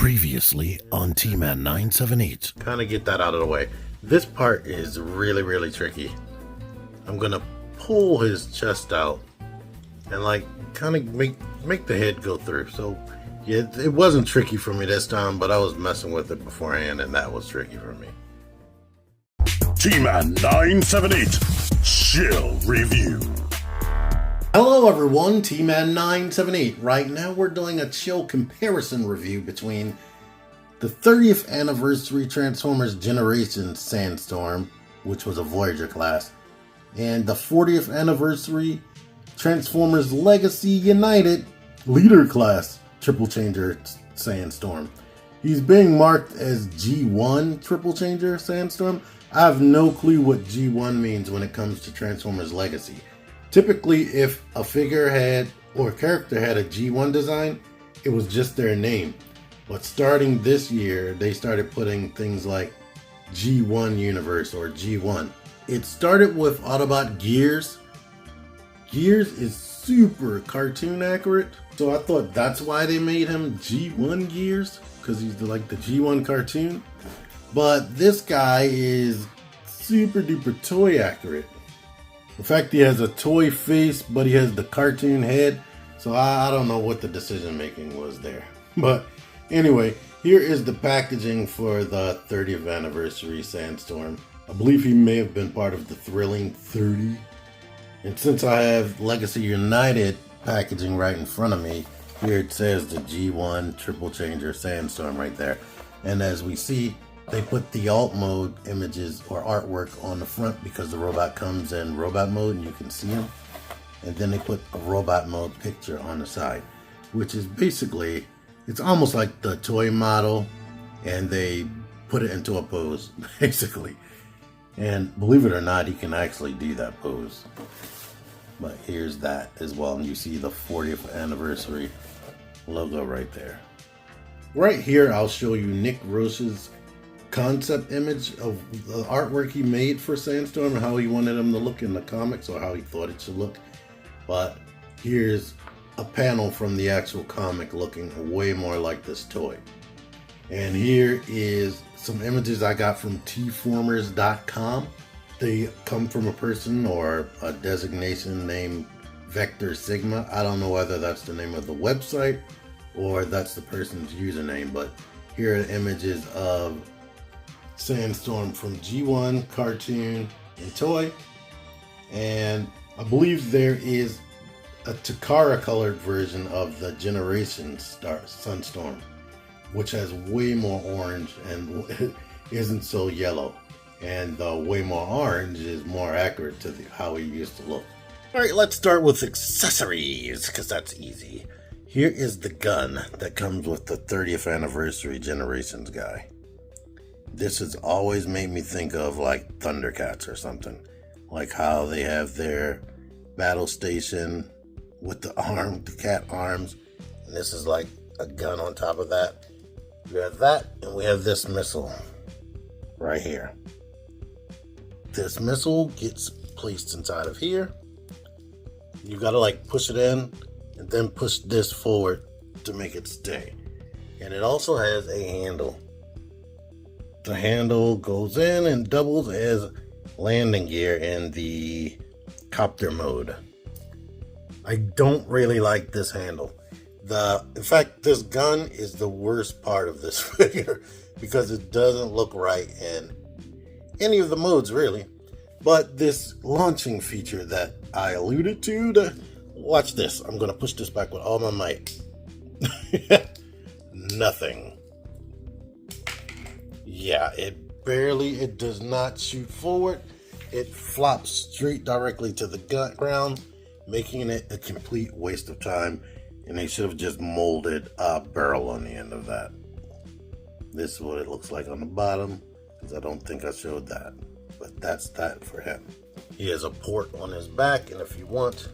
Previously on T-Man 978. Kind of get that out of the way. This part is really tricky. I'm gonna pull his chest out and like kind of make the head go through. So yeah, it wasn't tricky for me this time, but I was messing with it beforehand and that was tricky for me. T-Man 978 Chill Review. Hello everyone, T-Man 978. Right now we're doing a chill comparison review between the 30th anniversary Transformers Generation Sandstorm, which was a Voyager class, and the 40th anniversary Transformers Legacy United Leader class Triple Changer Sandstorm. He's being marked as G1 Triple Changer Sandstorm. I have no clue what G1 means when it comes to Transformers Legacy. Typically, if a figure had or character had a G1 design, it was just their name. But starting this year, they started putting things like G1 Universe or G1. It started with Autobot Gears. Gears is super cartoon accurate, so I thought that's why they made him G1 Gears, because he's like the G1 cartoon. But this guy is super duper toy accurate. In fact, he has a toy face, but he has the cartoon head. So I don't know what the decision making was there. But anyway, here is the packaging for the 30th anniversary Sandstorm. I believe he may have been part of the Thrilling 30. And since I have Legacy United packaging right in front of me, here it says the G1 Triple Changer Sandstorm right there. And as we see, they put the alt mode images or artwork on the front because the robot comes in robot mode and you can see him. And then they put a robot mode picture on the side, which is basically, it's almost like the toy model and they put it into a pose, basically. And believe it or not, he can actually do that pose. But here's that as well. And you see the 40th anniversary logo right there. Right here, I'll show you Nick Roche's concept image of the artwork he made for Sandstorm and how he wanted him to look in the comics or how he thought it should look. But here's a panel from the actual comic looking way more like this toy. And here is some images I got from tformers.com. They come from a person or a designation named Vector Sigma. I don't know whether that's the name of the website or that's the person's username, but here are images of Sandstorm from G1 cartoon and toy, and I believe there is a Takara colored version of the Generation Sunstorm, which has way more orange and isn't so yellow, and the way more orange is more accurate to how he used to look. Alright, let's start with accessories because that's easy. Here is the gun that comes with the 30th anniversary Generations guy. This has always made me think of like Thundercats or something. Like how they have their battle station with the cat arms. And this is like a gun on top of that. We have that, and we have this missile right here. This missile gets placed inside of here. You gotta like push it in and then push this forward to make it stay. And it also has a handle. The handle goes in and doubles as landing gear in the Copter mode. I don't really like this handle. In fact, this gun is the worst part of this figure because it doesn't look right in any of the modes really. But this launching feature that I alluded to, watch this. I'm going to push this back with all my might. Nothing. Yeah, it does not shoot forward. It flops straight directly to the ground, making it a complete waste of time. And they should have just molded a barrel on the end of that. This is what it looks like on the bottom, because I don't think I showed that. But that's that for him. He has a port on his back, and if you want,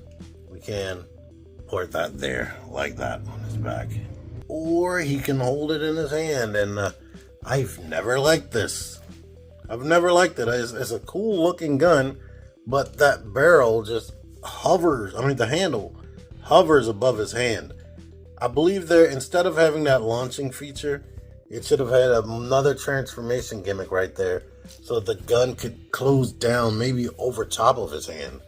we can port that there, like that, on his back. Or he can hold it in his hand, and I've never liked this. I've never liked it. It's a cool looking gun, but that barrel just hovers. I mean, the handle hovers above his hand. I believe instead of having that launching feature, It should have had another transformation gimmick right there so the gun could close down maybe over top of his hand.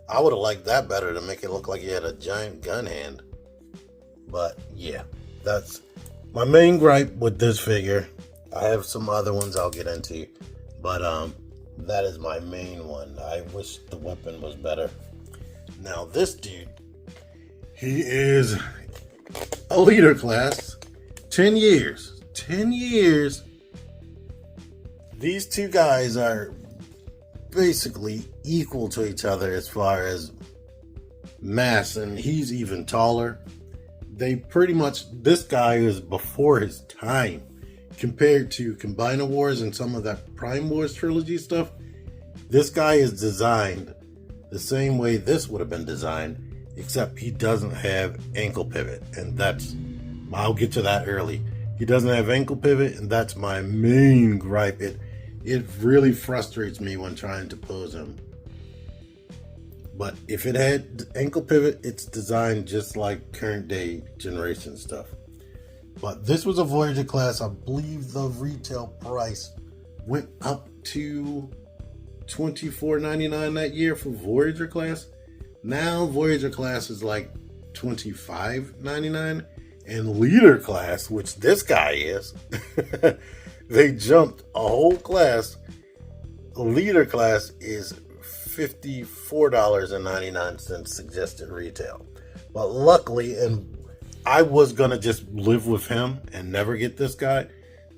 I would have liked that better to make it look like he had a giant gun hand. But yeah, that's my main gripe with this figure. I have some other ones I'll get into, but that is my main one. I wish the weapon was better. Now this dude, he is a leader class, 10 years. 10 years. These two guys are basically equal to each other as far as mass, and he's even taller. They pretty much, this guy is before his time compared to Combiner Wars and some of that Prime Wars trilogy stuff. This guy is designed the same way this would have been designed, except he doesn't have ankle pivot, and I'll get to that early. He doesn't have ankle pivot, and that's my main gripe. It really frustrates me when trying to pose him. But if it had ankle pivot, it's designed just like current day generation stuff. But this was a Voyager class. I believe the retail price went up to $24.99 that year for Voyager class. Now Voyager class is like $25.99, and leader class, which this guy is, they jumped a whole class. Leader class is $54.99 suggested retail. But luckily, and I was gonna just live with him and never get this guy,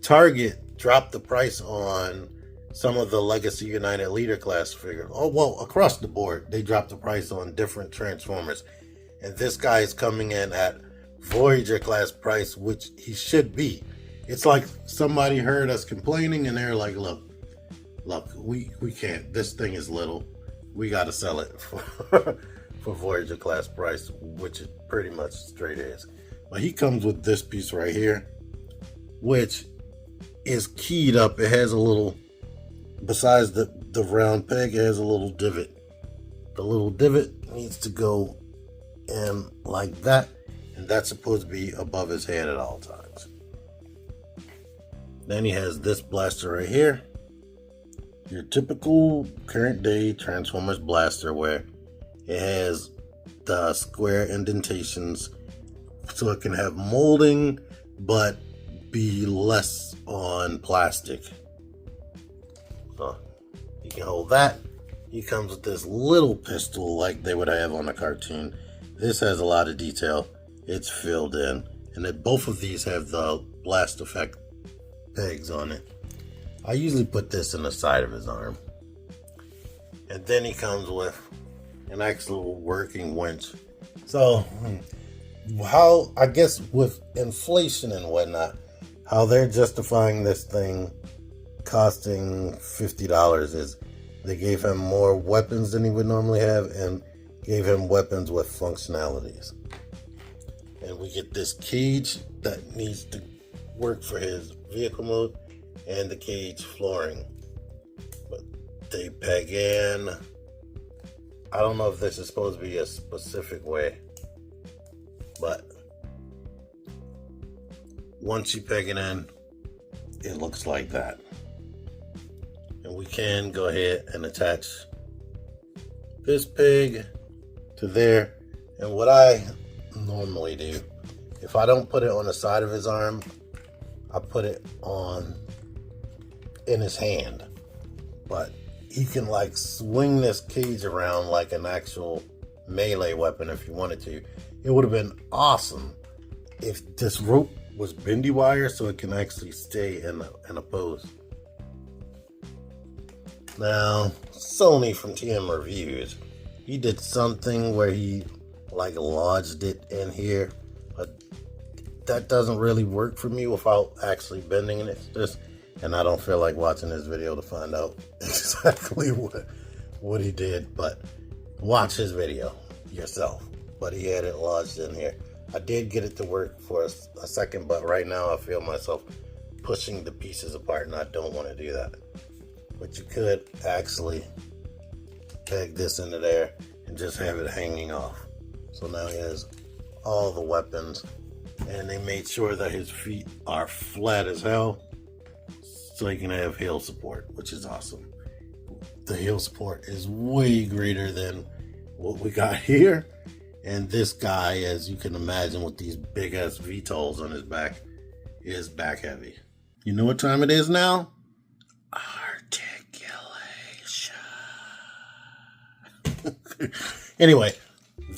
Target dropped the price on some of the Legacy United Leader class figures. Oh, well, across the board, they dropped the price on different Transformers. And this guy is coming in at Voyager class price, which he should be. It's like somebody heard us complaining and they're like, look, we can't. This thing is little. We got to sell it for Voyager class price, which it pretty much straight is. But he comes with this piece right here, which is keyed up. It has a little, besides the round peg, it has a little divot. The little divot needs to go in like that, and that's supposed to be above his head at all times. Then he has this blaster right here. Your typical current day Transformers blaster, where it has the square indentations so it can have molding but be less on plastic. So you can hold that. He comes with this little pistol like they would have on a cartoon. This has a lot of detail. It's filled in, and then both of these have the blast effect pegs on it. I usually put this in the side of his arm. And then he comes with an actual working winch. So, how, I guess with inflation and whatnot, how they're justifying this thing costing $50 is they gave him more weapons than he would normally have and gave him weapons with functionalities. And we get this cage that needs to work for his vehicle mode and the cage flooring. But they peg in, I don't know if this is supposed to be a specific way, but once you peg it in, it looks like that. And we can go ahead and attach this peg to there. And what I normally do, if I don't put it on the side of his arm, I put it on in his hand. But he can like swing this cage around like an actual melee weapon if you wanted to. It would have been awesome if this rope was bendy wire so it can actually stay in a pose. Now, Sony from TM Reviews, he did something where he like lodged it in here, but that doesn't really work for me without actually bending it. And I don't feel like watching this video to find out exactly what he did, but watch his video yourself. But he had it lodged in here. I did get it to work for a second, but right now I feel myself pushing the pieces apart, and I don't want to do that. But you could actually peg this into there and just have it hanging off. So now he has all the weapons And they made sure that his feet are flat as hell so he can have heel support, which is awesome. The heel support is way greater than what we got here. And this guy, as you can imagine, with these big ass VTOLs on his back, is back heavy. You know what time it is now? Articulation. Anyway,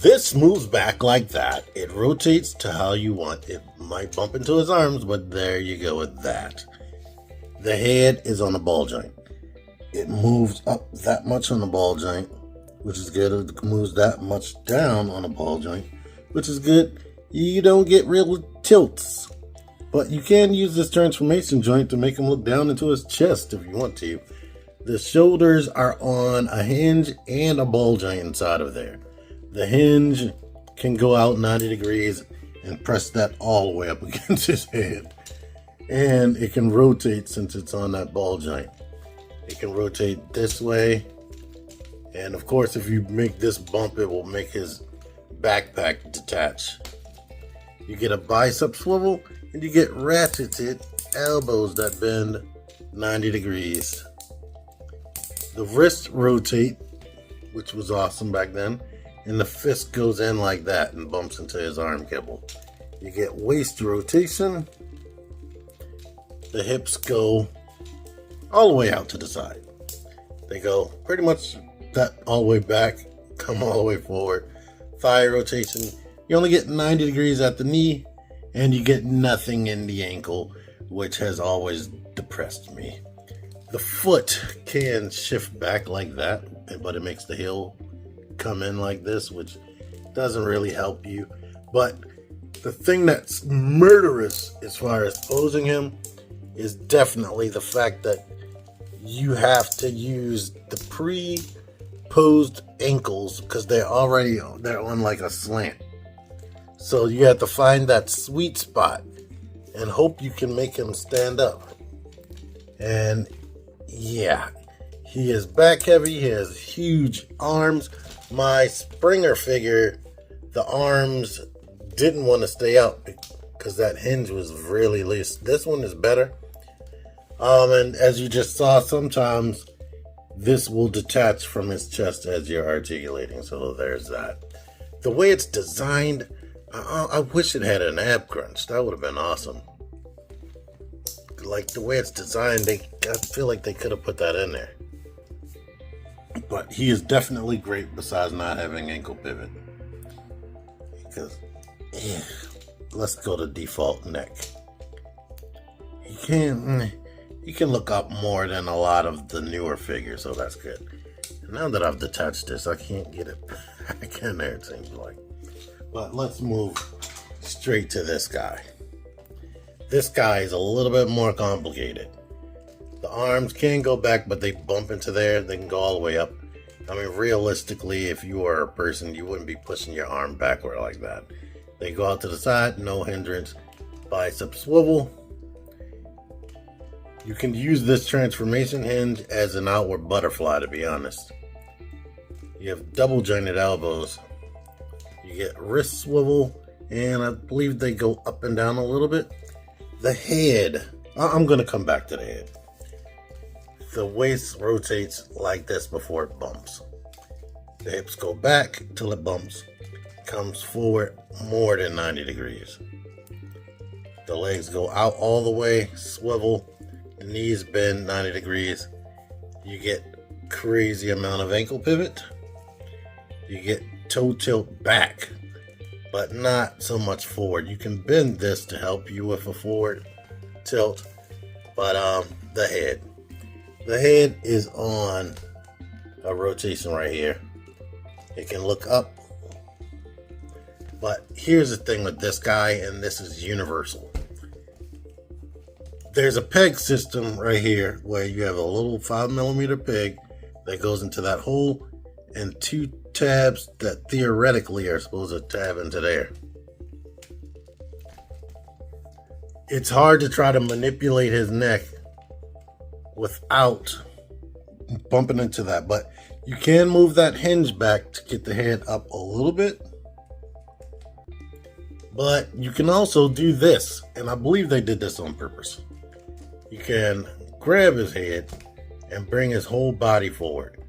this moves back like that. It rotates to how you want. It might bump into his arms, but there you go with that. The head is on a ball joint. It moves up that much on the ball joint, which is good. It moves that much down on a ball joint, which is good. You don't get real tilts. But you can use this transformation joint to make him look down into his chest if you want to. The shoulders are on a hinge and a ball joint inside of there. The hinge can go out 90 degrees and press that all the way up against his head. And it can rotate since it's on that ball joint. It can rotate this way. And of course, if you make this bump, it will make his backpack detach. You get a bicep swivel and you get ratcheted elbows that bend 90 degrees. The wrist rotate, which was awesome back then. And the fist goes in like that and bumps into his arm kibble. You get waist rotation. The hips go all the way out to the side. They go pretty much that all the way back, come all the way forward. Thigh rotation. You only get 90 degrees at the knee, and you get nothing in the ankle, which has always depressed me. The foot can shift back like that, but it makes the heel come in like this, which doesn't really help you. But the thing that's murderous as far as posing him is definitely the fact that you have to use the pre-posed ankles because they're on like a slant. So you have to find that sweet spot and hope you can make him stand up. And yeah, he is back heavy. He has huge arms. My Springer figure, the arms didn't want to stay out because that hinge was really loose. This one is better. And as you just saw, sometimes this will detach from his chest as you're articulating. So there's that. The way it's designed, I wish it had an ab crunch. That would have been awesome. Like the way it's designed, I feel like they could have put that in there. But he is definitely great besides not having ankle pivot. Because, let's go to default neck. You can look up more than a lot of the newer figures, so that's good. Now that I've detached this, I can't get it back in there, it seems like. But let's move straight to this guy. This guy is a little bit more complicated. The arms can go back, but they bump into there. They can go all the way up. I mean, realistically, if you were a person, you wouldn't be pushing your arm backward like that. They go out to the side, no hindrance. Bicep swivel. You can use this transformation hinge as an outward butterfly, to be honest. You have double jointed elbows. You get wrist swivel, and I believe they go up and down a little bit. The head, I'm going to come back to the head. The waist rotates like this before it bumps. The hips go back till it bumps. Comes forward more than 90 degrees. The legs go out all the way, swivel. The knees bend 90 degrees. You get crazy amount of ankle pivot. You get toe tilt back, but not so much forward. You can bend this to help you with a forward tilt, but the head is on a rotation right here. It can look up, but here's the thing with this guy, and this is universal. There's a peg system right here where you have a little 5mm peg that goes into that hole and two tabs that theoretically are supposed to tab into there. It's hard to try to manipulate his neck without bumping into that, but you can move that hinge back to get the head up a little bit. But you can also do this, and I believe they did this on purpose. You can grab his head and bring his whole body forward.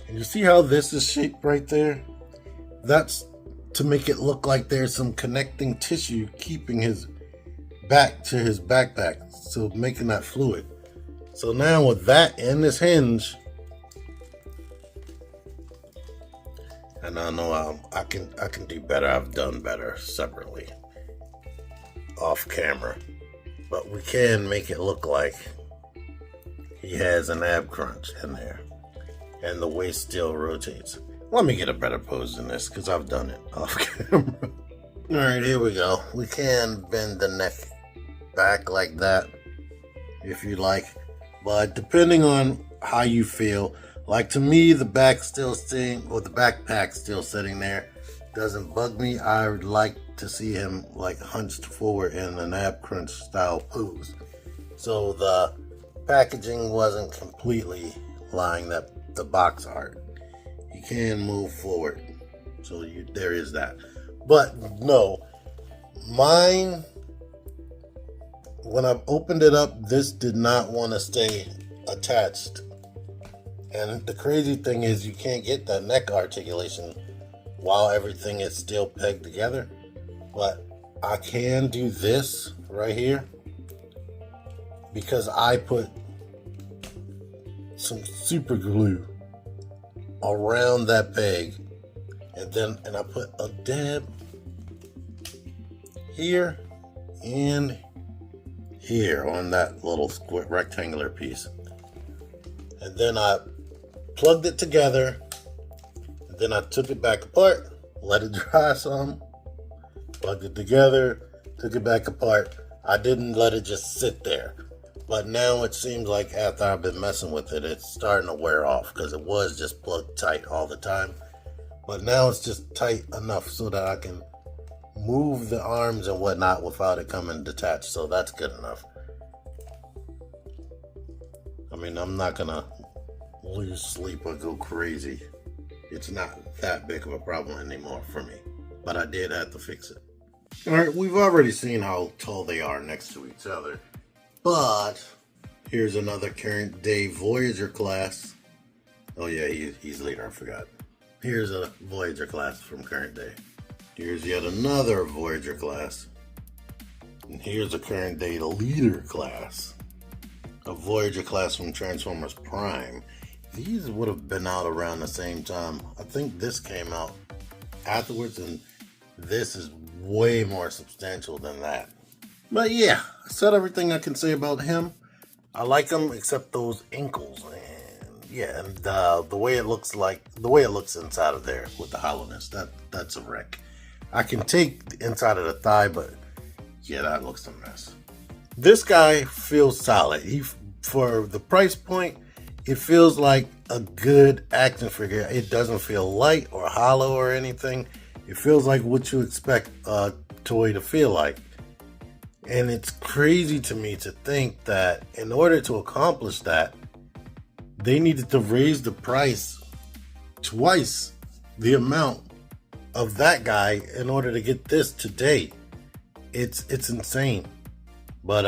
And you see how this is shaped right there? That's to make it look like there's some connecting tissue keeping his back to his backpack, so making that fluid. So now with that and this hinge, and I know I can do better. I've done better separately off camera, but we can make it look like he has an ab crunch in there, and the waist still rotates. Let me get a better pose than this because I've done it off camera. All right, here we go. We can bend the neck back like that if you like, but depending on how you feel. Like, to me, the back still staying, or the backpack still sitting there, doesn't bug me. I would like to see him like hunched forward in an ab crunch style pose. So the packaging wasn't completely lying that the box art. You can move forward. So there is that. But no, mine, when I opened it up, this did not want to stay attached. And the crazy thing is you can't get that neck articulation while everything is still pegged together. But I can do this right here because I put some super glue around that peg, and I put a dab here and here on that little square rectangular piece. And then I plugged it together, and then I took it back apart, let it dry some, plugged it together, took it back apart. I didn't let it just sit there. But now it seems like after I've been messing with it, it's starting to wear off because it was just plugged tight all the time. But now it's just tight enough so that I can move the arms and whatnot without it coming detached. So that's good enough. I mean, I'm not going to lose sleep or go crazy. It's not that big of a problem anymore for me. But I did have to fix it. Alright, we've already seen how tall they are next to each other. But here's another current day Voyager class. Oh yeah, he's leader, I forgot. Here's a Voyager class from current day. Here's yet another Voyager class. And here's a current day leader class. A Voyager class from Transformers Prime. These would have been out around the same time. I think this came out afterwards, and this is way more substantial than that. But yeah, I said everything I can say about him. I like him except those ankles, and yeah, and the way it looks inside of there with the hollowness, that's a wreck. I can take the inside of the thigh, but yeah, that looks a mess. This guy feels solid. For the price point, it feels like a good action figure. It doesn't feel light or hollow or anything. It feels like what you expect a toy to feel like. And it's crazy to me to think that in order to accomplish that, they needed to raise the price twice the amount of that guy in order to get this today. It's insane. But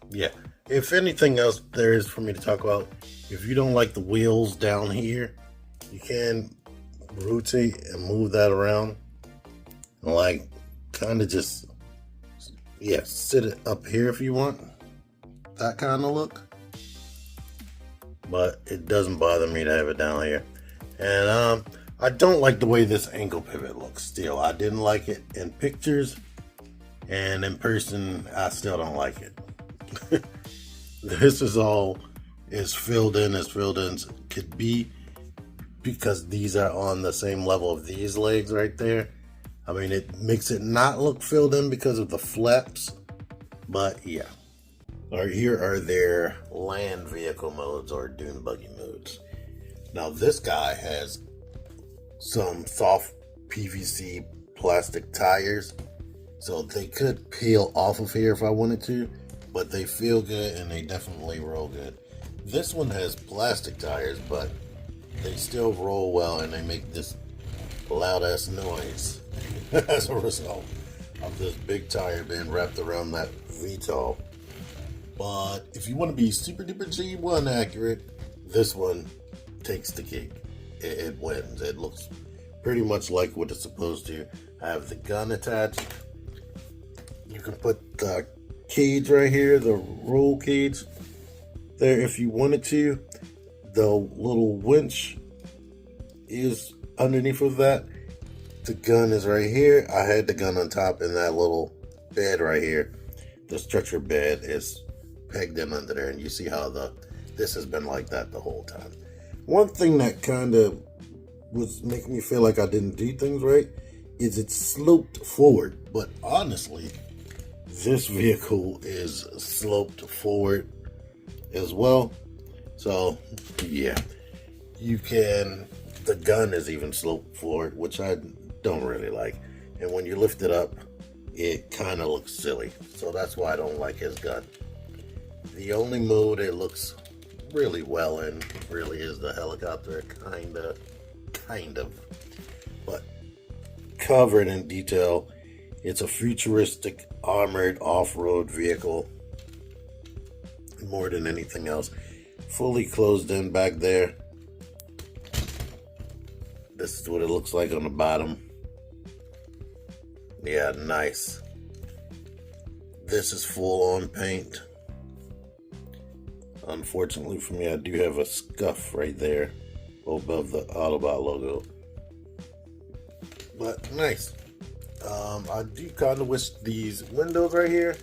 yeah. If anything else there is for me to talk about, if you don't like the wheels down here, you can rotate and move that around. And like kind of just, yeah, sit it up here if you want. That kind of look. But it doesn't bother me to have it down here. And I don't like the way this ankle pivot looks still. I didn't like it in pictures. And in person, I still don't like it. This is all as filled in as could be. Because these are on the same level of these legs right there. I mean, it makes it not look filled in because of the flaps, but yeah. All right, here are their land vehicle modes or dune buggy modes. Now this guy has some soft PVC plastic tires, so they could peel off of here if I wanted to, but they feel good and they definitely roll good. This one has plastic tires, but they still roll well and they make this loud ass noise as a result. of this big tire being wrapped around that VTOL. But if you want to be super duper G1 accurate, this one takes the cake. It wins. It looks pretty much like what it's supposed to. I have the gun attached. You can put the cage right here, the roll cage there if you wanted to. The little winch is underneath of that. The gun is right here. I had the gun on top in that little bed right here. The stretcher bed is pegged in under there, and you see how this has been like that the whole time. One thing that kind of was making me feel like I didn't do things right is it sloped forward, but honestly this vehicle is sloped forward as well. So yeah, the gun is even sloped forward, which I don't really like, and when you lift it up it kind of looks silly, so that's why I don't like his gun. The only mode it looks really well in really is the helicopter, kind of, but covered in detail. It's a futuristic armored off-road vehicle more than anything else. Fully closed in back there. This is what it looks like on the bottom. Yeah, nice. This is full on paint. Unfortunately for me, I do have a scuff right there above the Autobot logo. But nice. I do kind of wish these windows right here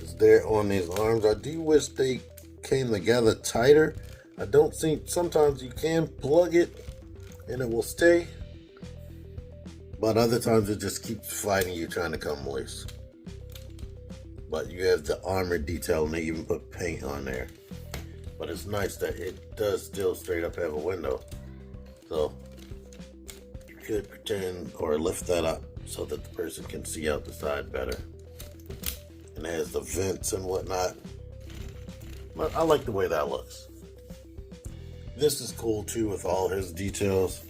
is there on these arms. I do wish they came together tighter. I don't think sometimes you can plug it and it will stay, but other times it just keeps fighting you trying to come loose. But you have the armor detail and they even put paint on there. But it's nice that it does still straight up have a window, so you could pretend or lift that up so that the person can see out the side better. And it has the vents and whatnot. But I like the way that looks. This is cool too with all his details,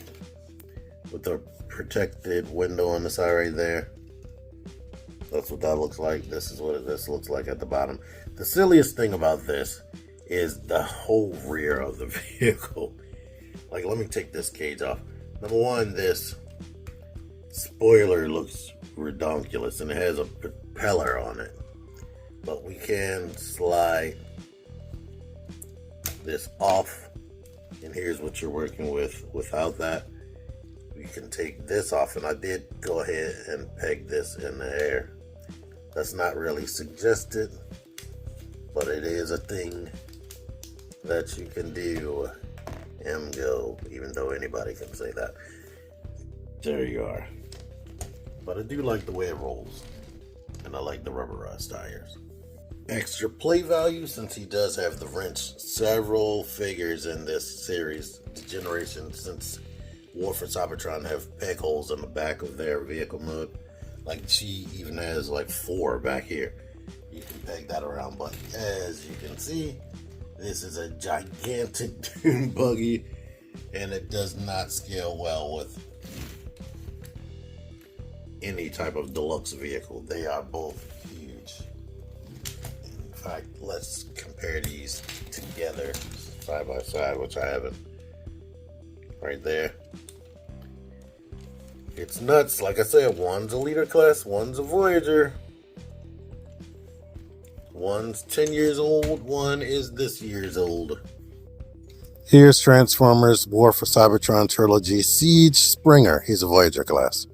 with the protected window on the side right there. That's what that looks like. This is what this looks like at the bottom. The silliest thing about this is the whole rear of the vehicle. Like, let me take this cage off. Number one, this spoiler looks redonkulous and it has a propeller on it. But we can slide this off, and here's what you're working with without that. You can take this off, and I did go ahead and peg this in the air. That's not really suggested, but it is a thing that you can do. Go, even though anybody can say that. There you are. But I do like the way it rolls, and I like the rubberized tires. Extra play value, since he does have the wrench. Several figures in this series, generation, since War for Cybertron, have peg holes in the back of their vehicle mode. Like, she even has like 4 back here. You can peg that around, but as you can see, this is a gigantic Dune buggy, and it does not scale well with any type of deluxe vehicle. They are both huge. In fact, let's compare these together side by side, which I haven't. Right there. It's nuts. Like I said, one's a leader class, one's a Voyager. One's 10 years old, one is this year's old. Here's Transformers War for Cybertron Trilogy Siege Springer. He's a Voyager class.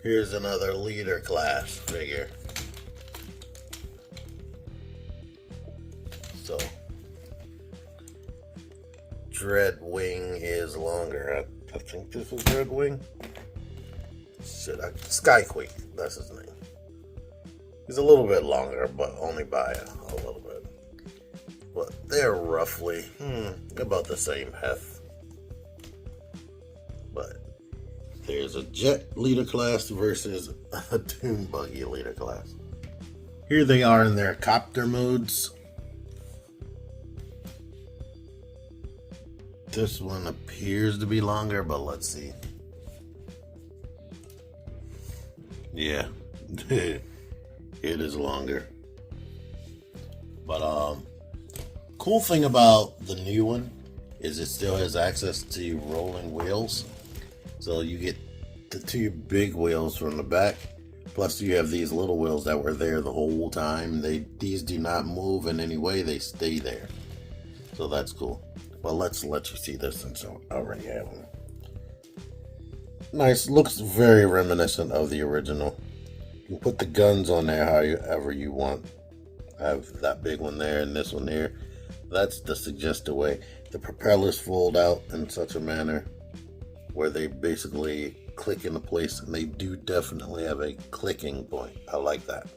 Here's another leader class figure. So, Dreadwing is longer. I think this is Dreadwing. Skyquake, that's his name. He's a little bit longer, but only by a little bit. But they're roughly about the same heft. But there's a jet leader class versus a Dune buggy leader class. Here they are in their copter modes. This one appears to be longer, but let's see. Yeah, It is longer. But cool thing about the new one is it still has access to rolling wheels. So you get the two big wheels from the back, plus you have these little wheels that were there the whole time. These do not move in any way, they stay there. So that's cool. Well, let's let you see this since I already have one. Nice, looks very reminiscent of the original. You can put the guns on there however you want. I have that big one there and this one here. That's the suggested way. The propellers fold out in such a manner where they basically click into place, and they do definitely have a clicking point. I like that.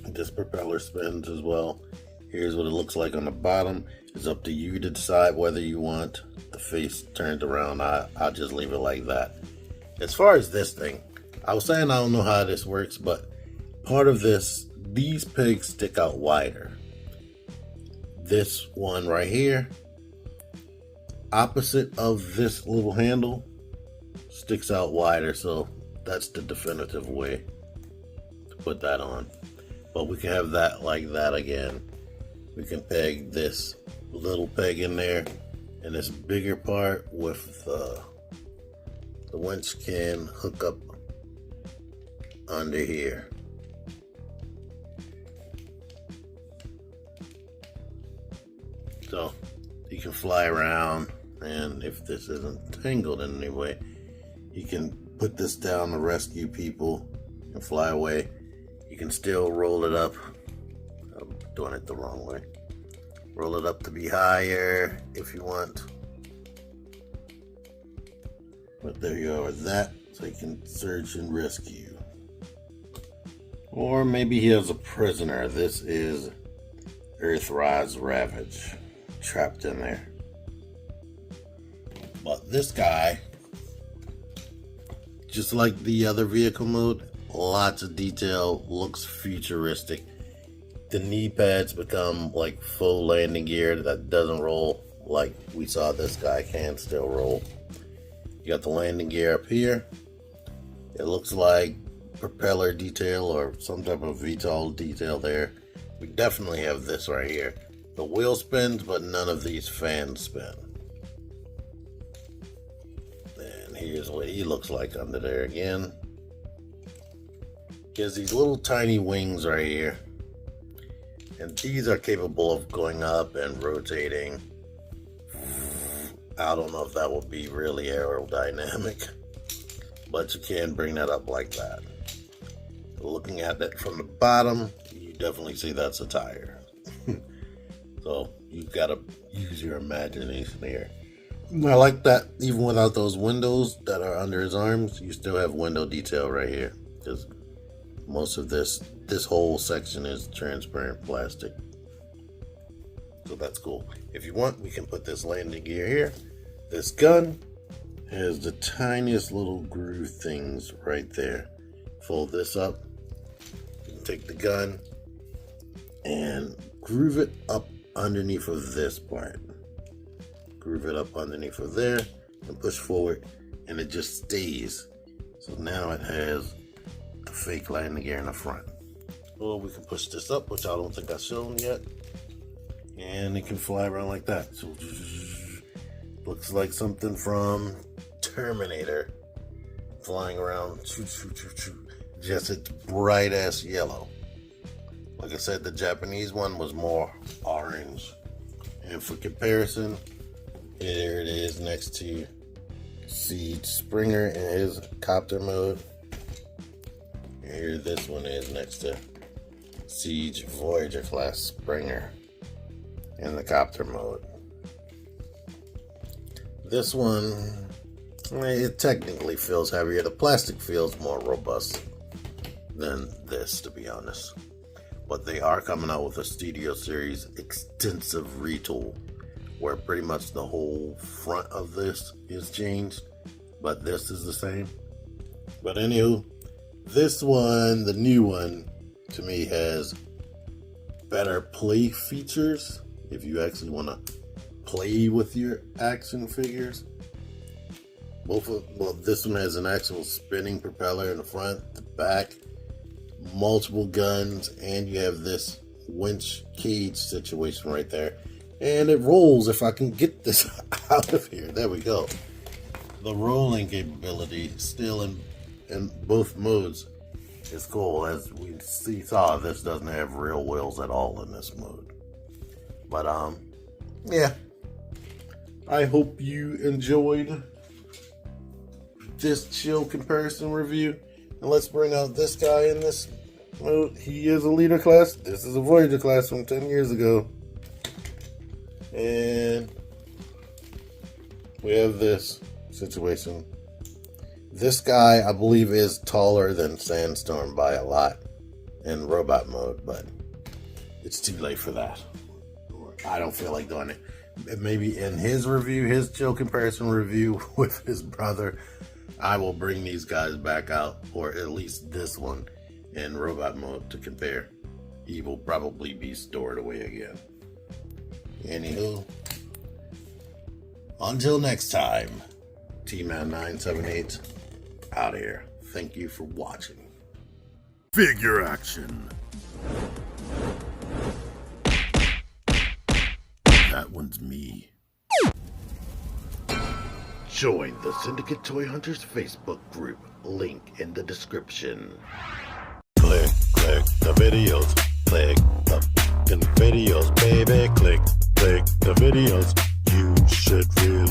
This propeller spins as well. Here's what it looks like on the bottom. It's up to you to decide whether you want the face turned around. I'll just leave it like that. As far as this thing, I was saying I don't know how this works, but part of this, these pegs stick out wider. This one right here, opposite of this little handle, sticks out wider, so that's the definitive way to put that on. But we can have that like that again. We can peg this little peg in there, and this bigger part with the winch can hook up under here. So you can fly around, and if this isn't tangled in any way, you can put this down to rescue people and fly away. You can still roll it up. I'm doing it the wrong way. Roll it up to be higher if you want. But there you are with that, so you can search and rescue. Or maybe he has a prisoner. This is Earthrise Ravage, trapped in there. But this guy, just like the other vehicle mode, lots of detail, looks futuristic. The knee pads become like full landing gear that doesn't roll like we saw this guy can still roll. You got the landing gear up here. It looks like propeller detail or some type of VTOL detail there. We definitely have this right here. The wheel spins, but none of these fans spin. And here's what he looks like under there again. He has these little tiny wings right here. And these are capable of going up and rotating. I don't know if that will be really aerodynamic, but you can bring that up like that. Looking at it from the bottom, you definitely see that's a tire. So you've got to use your imagination here. I like that even without those windows that are under his arms, you still have window detail right here. Because most of this whole section is transparent plastic. So that's cool. If you want, we can put this landing gear here. This gun has the tiniest little groove things right there. Fold this up. You can take the gun and groove it up underneath of this part. Groove it up underneath of there and push forward, and it just stays. So now it has the fake landing gear in the front. Or we can push this up, which I don't think I've shown yet, and it can fly around like that. So looks like something from Terminator flying around. Just it's bright ass yellow. Like I said, the Japanese one was more orange. And for comparison, here it is next to Siege Springer in his Copter mode. And here this one is next to Siege Voyager class Springer in the Copter mode. This one, it technically feels heavier. The plastic feels more robust than this, to be honest. But they are coming out with a Studio Series extensive retool where pretty much the whole front of this is changed, but this is the same. But anywho, this one, the new one, to me has better play features if you actually want to play with your action figures. This one has an actual spinning propeller in the front. The back, multiple guns, and you have this winch cage situation right there. And it rolls if I can get this out of here. There we go. The rolling capability still in both modes is cool. As we saw, this doesn't have real wheels at all in this mode. But yeah. I hope you enjoyed this chill comparison review. And let's bring out this guy in this mode. He is a leader class. This is a Voyager class from 10 years ago. And we have this situation. This guy, I believe, is taller than Sandstorm by a lot in robot mode, but it's too late for that. I don't feel like doing it. Maybe in his review, his chill comparison review with his brother, I will bring these guys back out, or at least this one, in robot mode to compare. He will probably be stored away again. Anywho, until next time, T-Man 978 out of here. Thank you for watching. Figure action. That one's me. Join the Syndicate Toy Hunters Facebook group. Link in the description. Click the videos. Click the fucking videos, baby. Click the videos. You should really